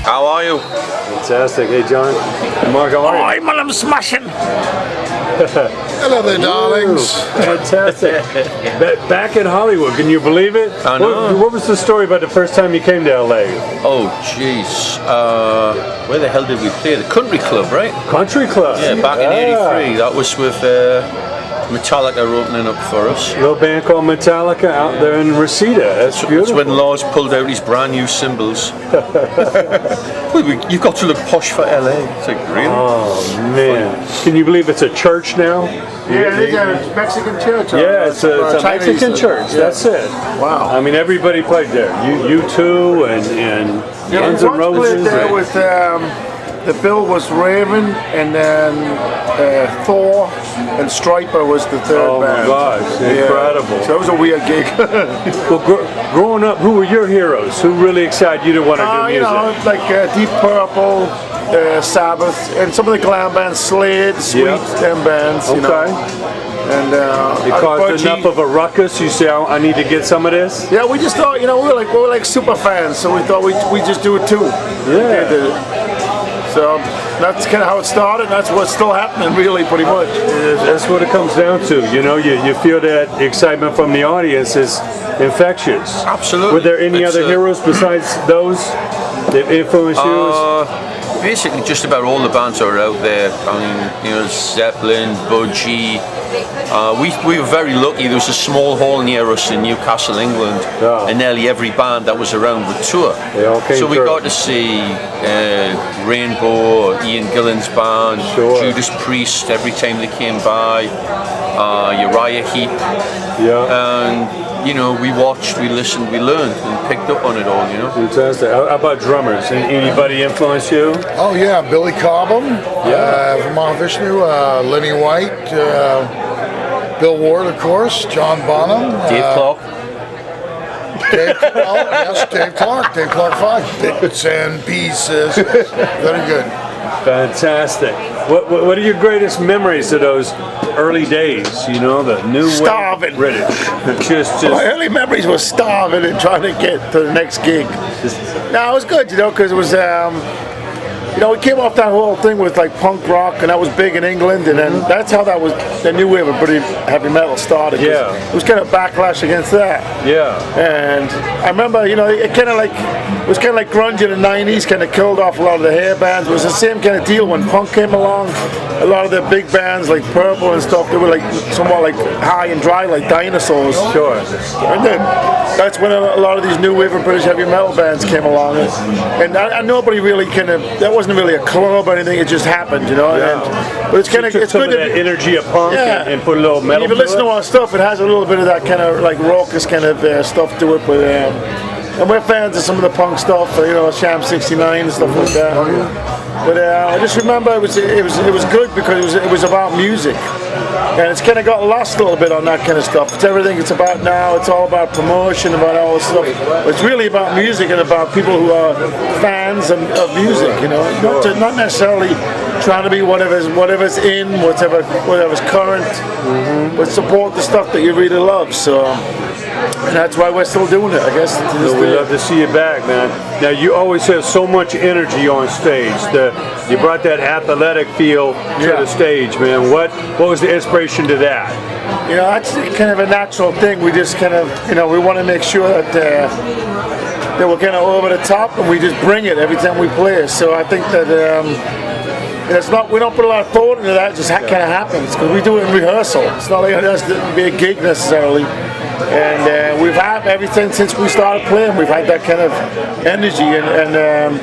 How are you? Fantastic. Hey, John. Hey, Mark, how are you? I'm smashing. Hello there, darlings. Fantastic. Back in Hollywood, can you believe it? I know. What was the story about the first time you came to LA? Oh, jeez. Where the hell did we play? The Country Club, right? Country Club. Yeah, back in '83. That was with Metallica opening up for us. A little band called Metallica out there in Reseda. That's beautiful. That's when Lars pulled out his brand new cymbals. You've got to look posh for LA. It's like, really? Oh, man. Can you believe it's a church now? Yeah, it is a Mexican church. Yeah, it's a Mexican church. Yeah. That's it. Wow. I mean, everybody played there. U2 and Guns N' Roses. There with, the bill was Raven, and then Thor, and Striper was the third band. Oh my gosh, incredible. So it was a weird gig. Well, growing up, who were your heroes? Who really excited you to want to do music? You know, like Deep Purple, Sabbath, and some of the glam bands, Slade, Sweet, them bands. You know. And it caused enough of a ruckus. You say, I need to get some of this. Yeah, we just thought, you know, we were like super fans, so we thought we just do it too. Yeah. So that's kind of how it started, and that's what's still happening, really, pretty much. That's what it comes down to. You know, you feel that excitement from the audience is infectious. Absolutely. Were there any other heroes besides those that influenced you? Basically, just about all the bands that are out there. I mean, you know, Zeppelin, Budgie. We were very lucky. There was a small hall near us in Newcastle, England, and nearly every band that was around would tour. They all came so we got to see Rainbow, Ian Gillan's band, Judas Priest every time they came by, Uriah Heep, and you know, we watched, we listened, we learned, and picked up on it all. You know. Fantastic. How about drummers? Anybody influence you? Oh yeah, Billy Cobham, Vermont Vishnu, Lenny White, Bill Ward, of course, John Bonham, Dave Clark. Dave Clark, Dave Clark 5, Bits and Pieces, very good. Fantastic. What are your greatest memories of those early days? You know, the new starving British. just my early memories were starving and trying to get to the next gig. No, it was good, you know, because it was. You know, we came off that whole thing with like punk rock, and that was big in England, and then that's how that was. The new wave of pretty heavy metal started. Yeah, it was kind of backlash against that. Yeah, and I remember, you know, it kind of like it was kind of like grunge in the '90s, kind of killed off a lot of the hair bands. It was the same kind of deal when punk came along. A lot of the big bands like Purple and stuff, they were like somewhat like high and dry, like Dinosaurs. Sure. And then that's when a lot of these new wave of British heavy metal bands came along, and nobody really kind of that wasn't really a club or anything. It just happened, you know. Yeah. But it's kind of it's good to that energy of punk and put a little metal. If you listen to our stuff, it has a little bit of that kind of like raucous kind of stuff to it. But and we're fans of some of the punk stuff, you know, Sham 69 and stuff like that. But I just remember it was good because it was about music, and it's kind of got lost a little bit on that kind of stuff. It's everything it's about now. It's all about promotion, about all this stuff. But it's really about music and about people who are fans of music. You know, not necessarily trying to be whatever's in, whatever's current, but support the stuff that you really love. So. And that's why we're still doing it, I guess. We'd love to see you back, man. Now, you always have so much energy on stage. You brought that athletic feel to the stage, man. What was the inspiration to that? You know, that's kind of a natural thing. We just kind of, you know, we want to make sure that we're kind of over the top, and we just bring it every time we play. So I think that we don't put a lot of thought into that. It just kind of happens because we do it in rehearsal. It's not like it has to be a gig necessarily. And we've had everything since we started playing. We've had that kind of energy and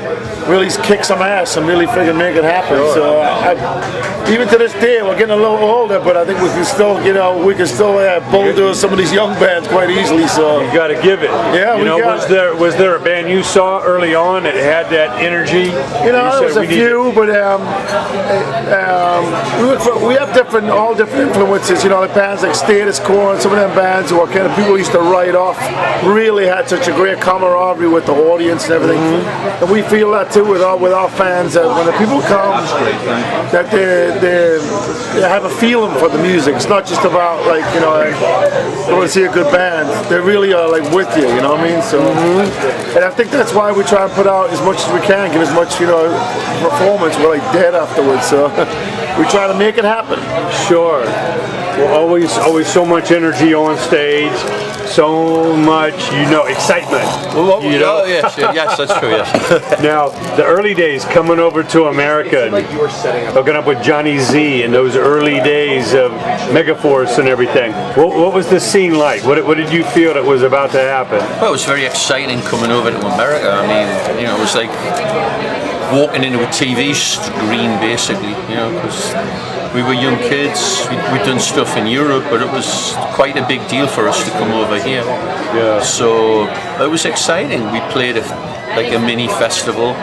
really kick some ass and really freaking make it happen. So even to this day, we're getting a little older, but I think we can still, you know, bulldoze some of these young bands quite easily. So you got to give it. Yeah, you know, was there a band you saw early on that had that energy? You know, there was a few, but we have all different influences. You know, like bands like Status Quo and some of them bands who are kind of people used to write off really had such a great camaraderie with the audience and everything. And we feel that too with our fans that when the people come, that they have a feeling for the music. It's not just about like going to see a good band. They really are like with you. You know what I mean? So, and I think that's why we try and put out as much as we can, give as much performance. We're like dead afterwards, so we try to make it happen. Sure. Well, always so much energy on stage, so much, excitement. Well, yes, that's true, yes. Now, the early days coming over to America, and hooking up with Johnny Z in those early days of Megaforce and everything. What was the scene like? What did you feel that was about to happen? Well, it was very exciting coming over to America. I mean, it was like walking into a TV screen, basically, because we were young kids, we'd done stuff in Europe, but it was quite a big deal for us to come over here. Yeah. So it was exciting. We played like a mini festival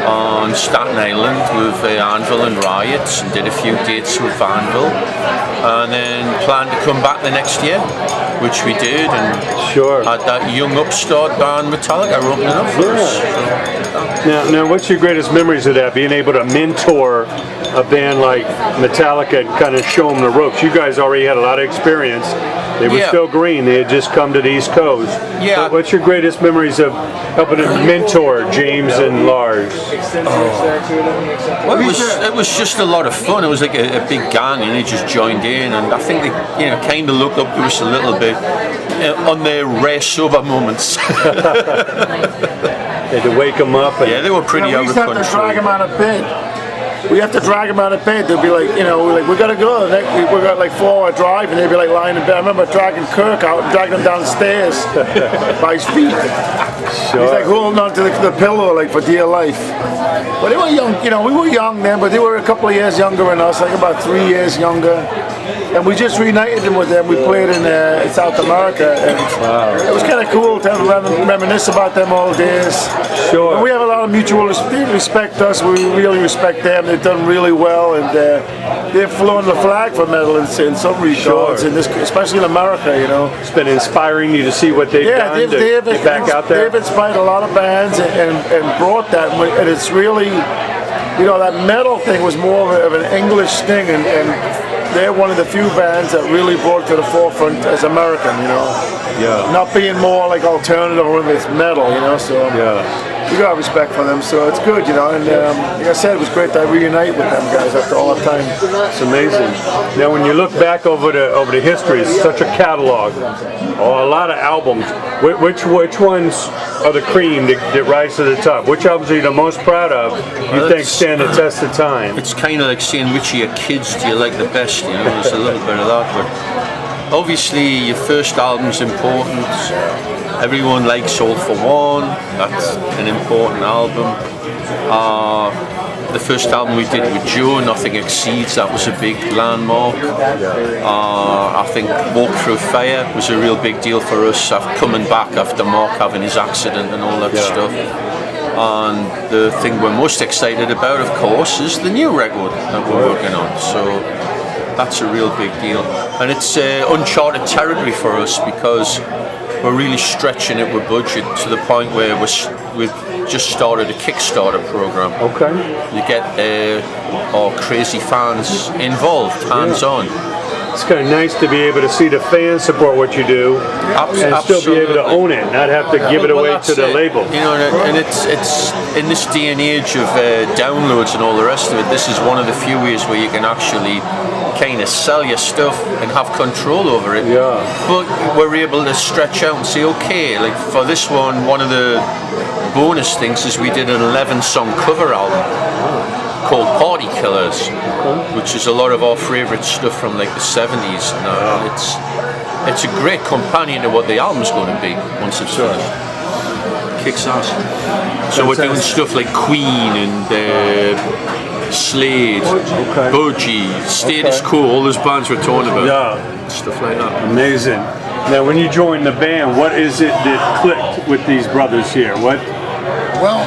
on Staten Island with Anvil and Riots, and did a few dates with Anvil, and then planned to come back the next year, which we did, and had that young upstart band Metallica opening up for us. Now, what's your greatest memories of that? Being able to mentor a band like Metallica and kind of show them the ropes. You guys already had a lot of experience. They were still green. They had just come to the East Coast. Yeah. What's your greatest memories of helping to mentor James and Lars? Well, it was just a lot of fun. It was like a big gang, and they just joined in, and I think they kind of looked up to us a little bit on their rare sober moments. They had to wake them up. Yeah, they were pretty out of control. We used to have to drag them out of bed. We have to drag them out of bed. They'll be like, we gotta go. We got like 4-hour drive, and they'd be like lying in bed. I remember dragging Kirk out and dragging him downstairs by his feet. Sure. He's like holding on to the pillow like for dear life. But they were young, we were young then, but they were a couple of years younger than us, like about 3 years younger. And we just reunited them with them. We played in South America, and it was kind of cool to reminisce about them all days. Sure. And we have a lot of mutual respect. They respect us. We really respect them. They've done really well, and they've flown the flag for metal in some regards, especially in America. It's been inspiring you to see what they've done. They've get back out there. They've inspired a lot of bands and brought that, and it's really, that metal thing was more of an English thing, and they're one of the few bands that really brought it to the forefront as American, Yeah. Not being more like alternative or it's metal, so we got respect for them, so it's good, and like I said, it was great to reunite with them guys after all that time. It's amazing. Now, when you look back over the history, it's such a catalog, a lot of albums. Which ones are the cream that rise to the top? Which albums are you the most proud of? You think stand the test of time? It's kind of like saying which of your kids do you like the best. There's a little bit of that, but obviously your first album's important. Everyone likes All for One. That's an important album. The first album we did with Joe, Nothing Exceeds, that was a big landmark. I think Walk Through Fire was a real big deal for us, coming back after Mark having his accident and all that stuff. And the thing we're most excited about, of course, is the new record that we're working on. So that's a real big deal. And it's uncharted territory for us because we're really stretching it with budget to the point where we've just started a Kickstarter program. Okay. You get our crazy fans involved, hands-on. It's kind of nice to be able to see the fans support what you do and still be able to own it, not have to give it away to the label. And it's in this day and age of downloads and all the rest of it, this is one of the few ways where you can actually kind of sell your stuff and have control over it. Yeah. But we're able to stretch out and say, okay, like for this one of the bonus things is we did an 11-song cover album called Party Killers, which is a lot of our favourite stuff from like the 70s. It's a great companion to what the album's going to be once it's finished. Kicks ass. So we're doing stuff like Queen and Slade, Budgie, Status Quo, all those bands we're talking about. Stuff like that. Amazing. Now, when you joined the band, what is it that clicked with these brothers here? Well,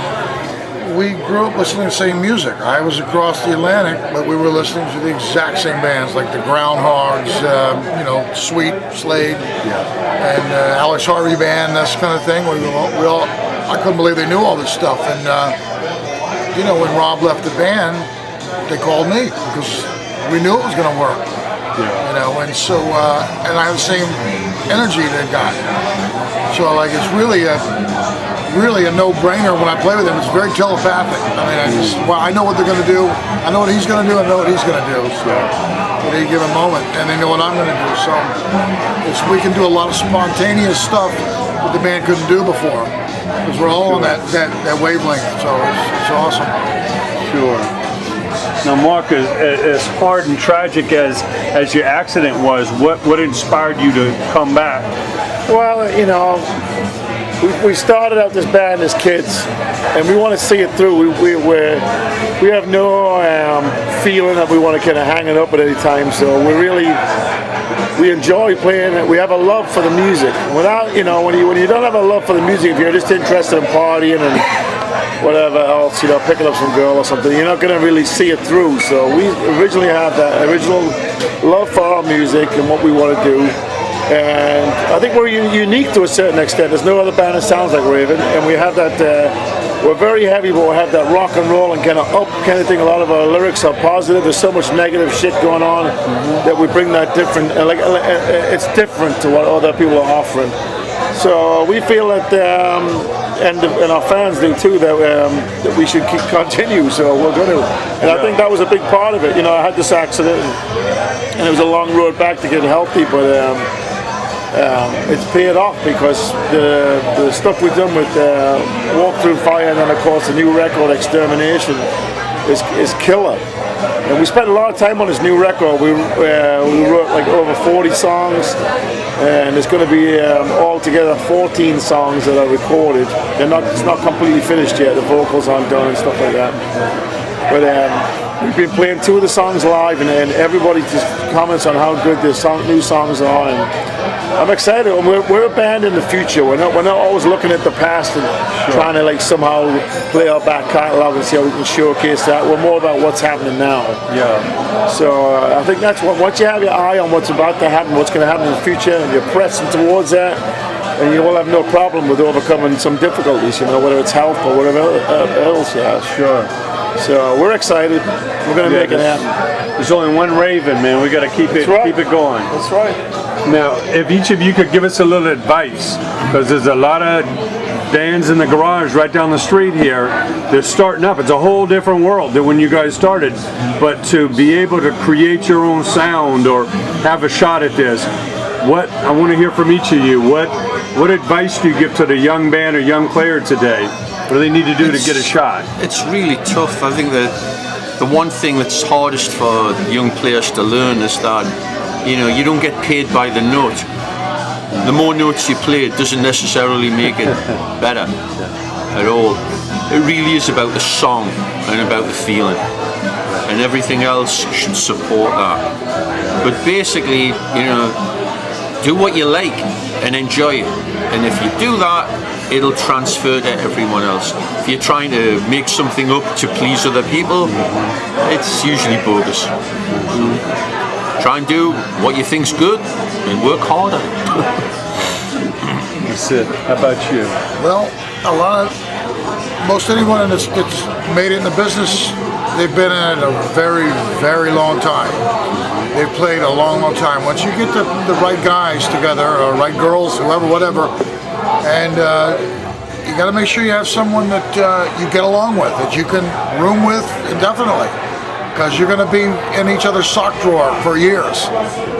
we grew up listening to the same music. I was across the Atlantic, but we were listening to the exact same bands, like the Groundhogs, Sweet, Slade, and Alex Harvey Band, that kind of thing. We all, I couldn't believe they knew all this stuff. And you know, when Rob left the band, they called me because we knew it was going to work. You know, and so and I have the same energy they got. So like it's really a no-brainer when I play with him. It's very telepathic. I mean, I know what they're going to do. I know what he's going to do. I know what he's going to do. So at any given moment, and they know what I'm going to do. So we can do a lot of spontaneous stuff that the band couldn't do before because we're all on that wavelength. So it's awesome. Sure. Now, Mark, as hard and tragic as your accident was, what inspired you to come back? Well, you know, we started out this band as kids, and we want to see it through. We have no feeling that we want to kind of hang it up at any time. So we enjoy playing it. We have a love for the music. Without, you know, when you don't have a love for the music, if you're just interested in partying and whatever else, you know, picking up some girl or something, you're not going to really see it through. So we originally have that original love for our music and what we want to do. And I think we're unique to a certain extent. There's no other band that sounds like Raven, and we have that. We're very heavy, but we have that rock and roll and kind of up kind of thing. A lot of our lyrics are positive. There's so much negative shit going on that we bring that different. It's different to what other people are offering. So we feel that, and our fans do too, that we should continue. So we're going to. And I think that was a big part of it. You know, I had this accident, and it was a long road back to get healthy, but. It's paid off because the stuff we've done with Walk Through Fire and then of course the new record Extermination is killer. And we spent a lot of time on this new record. We wrote like over 40 songs, and there's going to be altogether 14 songs that are recorded. It's not completely finished yet. The vocals aren't done and stuff like that. But we've been playing 2 of the songs live, and everybody just comments on how good the new songs are. And I'm excited. We're a band in the future. We're not always looking at the past and trying to like somehow play our back catalog and see how we can showcase that. We're more about what's happening now. Yeah. So I think that's what. Once you have your eye on what's about to happen, what's going to happen in the future, and you're pressing towards that, and you will have no problem with overcoming some difficulties. You know, whether it's health or whatever else. Yeah. Sure. So we're excited. We're going to make it happen. There's only one Raven, man. We got to keep it going. That's right. Now, if each of you could give us a little advice, because there's a lot of bands in the garage right down the street here. They're starting up. It's a whole different world than when you guys started. But to be able to create your own sound or have a shot at this, I want to hear from each of you. What advice do you give to the young band or young player today? What do they need to do to get a shot? It's really tough. I think that the one thing that's hardest for young players to learn is that, you know, you don't get paid by the note. The more notes you play, it doesn't necessarily make it better at all. It really is about the song and about the feeling, and everything else should support that. But basically, you know, do what you like and enjoy it. And if you do that, it'll transfer to everyone else. If you're trying to make something up to please other people, it's usually bogus. Try and do what you think's good and work harder. That's it. How about you? Well, most anyone that's made it in the business, they've been in it a very, very long time. They've played a long, long time. Once you get the right guys together, or right girls, whoever, whatever, and you got to make sure you have someone that you get along with, that you can room with indefinitely, because you're going to be in each other's sock drawer for years.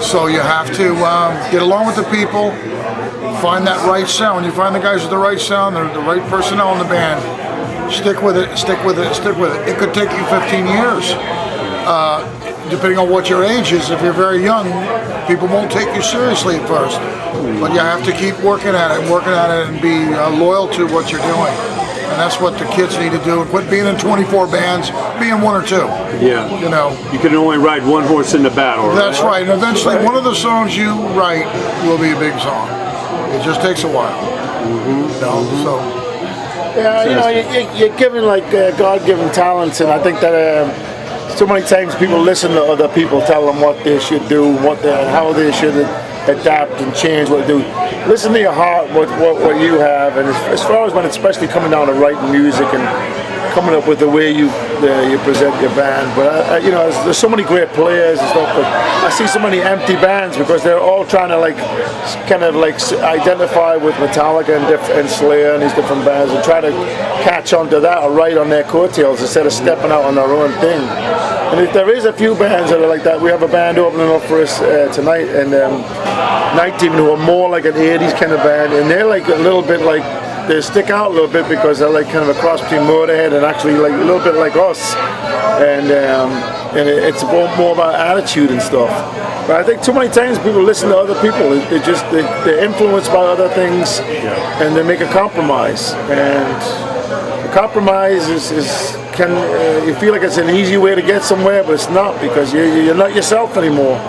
So you have to get along with the people, find that right sound. When you find the guys with the right sound, the right personnel in the band, stick with it, stick with it, stick with it. It could take you 15 years. Depending on what your age is. If you're very young, people won't take you seriously at first. But you have to keep working at it and be loyal to what you're doing. And that's what the kids need to do. And quit being in 24 bands, be in 1 or 2. Yeah. You know. You can only ride one horse in the battle. That's right. And eventually one of the songs you write will be a big song. It just takes a while. You know, so. Yeah, you know, you're given like God-given talents, and I think that so many times people listen to other people tell them what they should do, how they should adapt and change what they do. Listen to your heart, what you have, and as far as when, especially coming down to writing music and coming up with the way you present your band. But you know, there's so many great players and stuff. But I see so many empty bands because they're all trying to like kind of like identify with Metallica and Slayer and these different bands and try to catch on to that or ride on their coattails instead of stepping out on their own thing. And if there is a few bands that are like that, we have a band opening up for us tonight, and Night Demon, who are more like an 80s kind of band, and they're like a little bit like, they stick out a little bit because they're like kind of a cross between Motorhead and actually like a little bit like us, and it's more about attitude and stuff. But I think too many times people listen to other people. They're influenced by other things, and they make a compromise. And the compromise you feel like it's an easy way to get somewhere, but it's not, because you're not yourself anymore.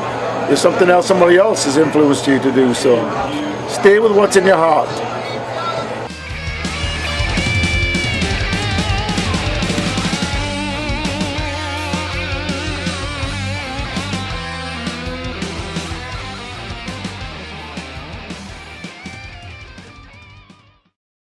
There's something else somebody else has influenced you to do. So stay with what's in your heart.